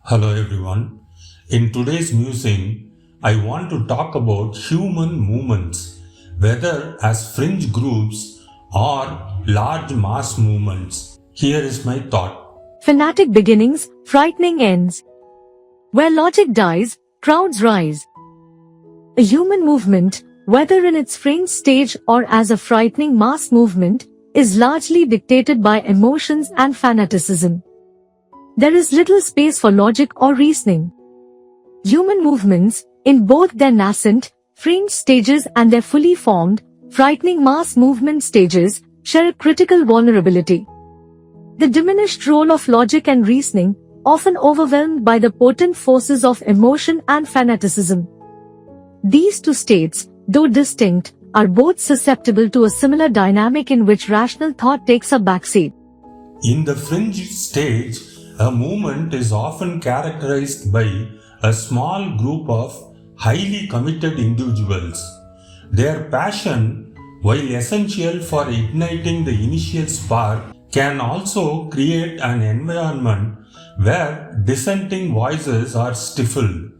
Hello everyone. In today's musing, I want to talk about human movements, whether as fringe groups or large mass movements. Here is my thought. Fanatic beginnings, frightening ends. Where logic dies, crowds rise. A human movement, whether in its fringe stage or as a frightening mass movement, is largely dictated by emotions and fanaticism. There is little space for logic or reasoning. Human movements, in both their nascent, fringe stages and their fully formed, frightening mass movement stages, share a critical vulnerability. The diminished role of logic and reasoning, often overwhelmed by the potent forces of emotion and fanaticism. These two states, though distinct, are both susceptible to a similar dynamic in which rational thought takes a backseat. In the fringe stage, a movement is often characterized by a small group of highly committed individuals. Their passion, while essential for igniting the initial spark, can also create an environment where dissenting voices are stifled.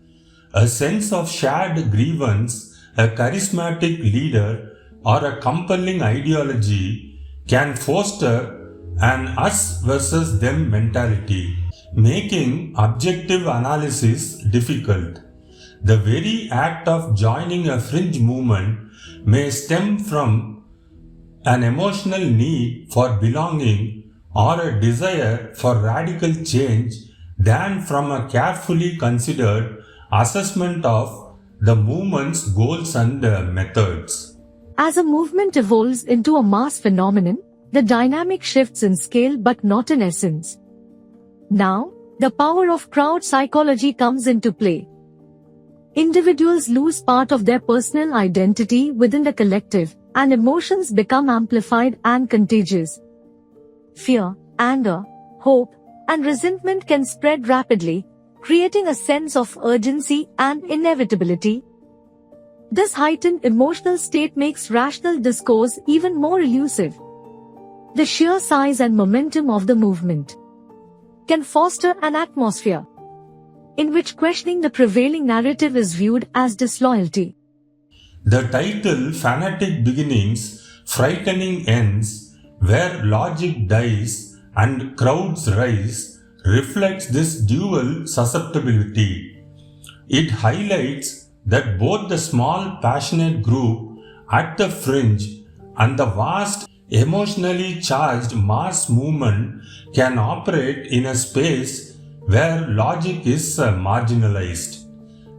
A sense of shared grievance, a charismatic leader, or a compelling ideology can foster an us versus them mentality, making objective analysis difficult. The very act of joining a fringe movement may stem from an emotional need for belonging or a desire for radical change than from a carefully considered assessment of the movement's goals and methods. As a movement evolves into a mass phenomenon, the dynamic shifts in scale but not in essence. Now, the power of crowd psychology comes into play. Individuals lose part of their personal identity within the collective, and emotions become amplified and contagious. Fear, anger, hope, and resentment can spread rapidly, creating a sense of urgency and inevitability. This heightened emotional state makes rational discourse even more elusive. The sheer size and momentum of the movement can foster an atmosphere in which questioning the prevailing narrative is viewed as disloyalty. The title Fanatic Beginnings, Frightening Ends, where logic dies and crowds rise, reflects this dual susceptibility. It highlights that both the small passionate group at the fringe and the vast emotionally charged mass movement can operate in a space where logic is marginalized.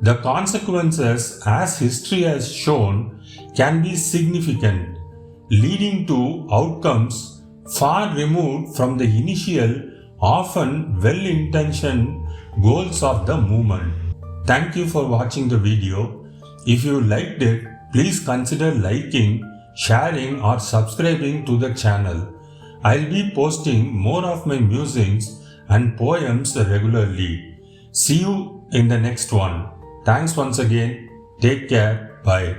The consequences, as history has shown, can be significant, leading to outcomes far removed from the initial, often well-intentioned goals of the movement. Thank you for watching the video. If you liked it, please consider liking, sharing or subscribing to the channel. I'll be posting more of my musings and poems regularly. See you in the next one. Thanks once again. Take care. Bye.